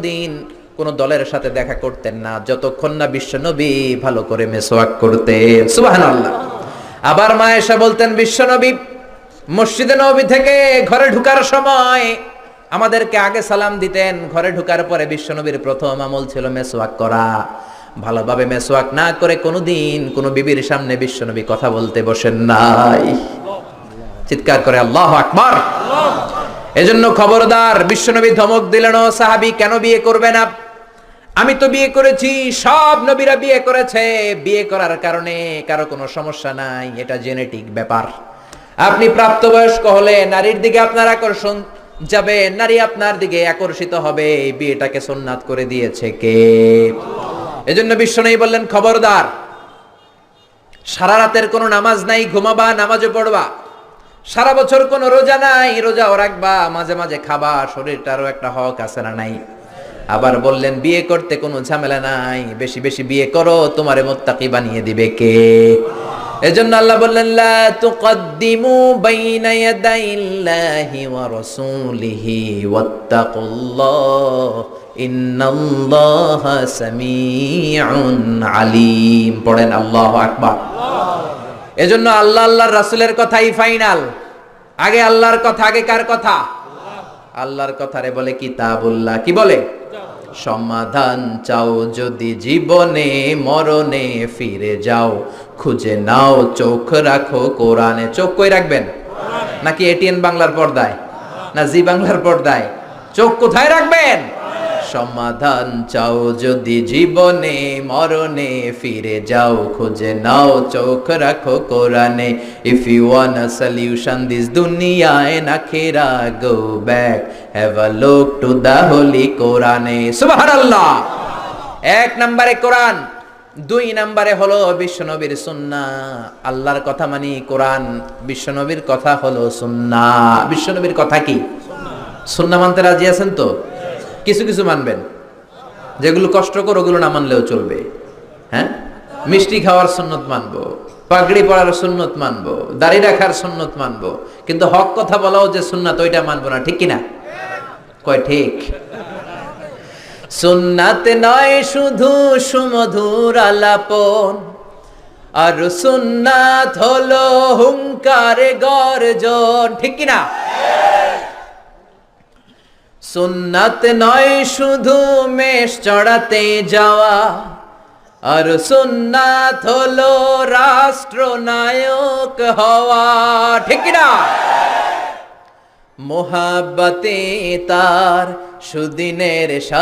দিন কোন দলের সাথে দেখা করতেন না যতক্ষণ না বিশ্বনবী ভালো করে মেসওয়াক করতেন। সুবহানাল্লাহ। আবার মা আয়েশা বলতেন, বিশ্বনবী মসজিদে নববী থেকে ঘরে ঢোকার সময় আমাদেরকে আগে সালাম দিতেন, ঘরে ঢোকার পরে বিশ্বনবীর প্রথম আমল ছিল মেসওয়াক করা। ভালোভাবে মেসওয়াক না করে কোনোদিন কোন বিবির সামনে বিশ্বনবী কথা বলতে বসেন নাই। চিৎকার করে আল্লাহু আকবার। এজন্য খবরদার, বিশ্বনবী ধমক দিলেন, ও সাহাবী কেন বিয়ে করবে না? আমি তো বিয়ে করেছি, সব নবীরা বিয়ে করেছে, বিয়ে করার কারণে কারো কোনো সমস্যা নাই, এটা জেনেটিক ব্যাপার। আপনি প্রাপ্তবয়স্ক হলে নারীর দিকে আপনার আকর্ষণ যাবে, নারী আপনার দিকে আকর্ষিত হবে। এই বিয়েটাকে সুন্নাত করে দিয়েছে কে? এজন্য বিশ্বনবী বললেন, খবরদার, সারা রাতের কোনো নামাজ নাই, ঘুমাবা, নামাজও পড়বা। সারা বছর কোনো রোজা নাই, রোজাও রাখবা, মাঝে মাঝে খাবা, শরীরটারও একটা হক আছে না নাই? আবার বললেন, বিয়ে করতে কোনো ঝামেলা নাই, বেশি বেশি বিয়ে করো, তোমারে মুত্তাকি বানিয়ে দিবে কে? এজন্য আল্লাহ বললেন, লা তুকদ্দিমু বাইনা ইয়াদাইল্লাহি ওয়া রাসূলিহি ওয়াত্তাকুল্লাহ ইন্নাল্লাহা সামিউন আলীম। পড়েন আল্লাহু আকবার। এজন্য আল্লাহ আল্লাহর রাসূলের কথাই ফাইনাল। আগে আল্লাহর কথা, আগে কার কথা? আল্লাহর কথারে বলে কিতাবুল্লাহ। কি বলে? সমাধান চাও যদি জীবনে, মরণে ফিরে যাও, খুঁজে নাও চোখ রাখো কোরআনে। চোখ কই রাখবেন? নাকি এটিএন বাংলার পর্দায়, না জি বাংলার পর্দায়? চোখ কোথায় রাখবেন? সমাধান চাও যদি জীবনে, মরণে ফিরে যাও, খুঁজে নাও চোখ রাখো কোরআনে। If you want a solution this দুনিয়া এন্ড আখিরা, go back, have a look to the holy কোরআনে। সুবহানাল্লাহ। এক নম্বরে কোরআন, দুই নম্বরে হলো বিশ্বনবীর সুন্নাহ। আল্লাহর কথা মানি কোরআন, বিশ্বনবীর কথা হলো সুন্নাহ। বিশ্বনবীর কথা কি? সুন্নাহ মানতে রাজি আছেন তো? কিছু কিছু মানবেন, যেগুলো কষ্টকর ওগুলো না মানলেও চলবে। হ্যাঁ, মিষ্টি খাওয়ার সুন্নত মানবো, পাগড়ি পরার সুন্নত মানবো, দাড়ি রাখার সুন্নত মানবো, কিন্তু হক কথা বলাও যে সুন্নাত, ওইটা মানবো না। ঠিক কিনা? কয় ঠিক? সুন্নাত নয় শুধু সুমধুর আলাপন, আর সুন্নাত হলো হুঙ্কারে গর্জন। ঠিক কিনা? সুন্নাত নয় শুধু মেষ চড়াতে যাওয়া, আর সুন্নাত হলো রাষ্ট্রনায়ক হওয়া। ঠিক না? মোহাব্বতে তার সুদিনের সাথে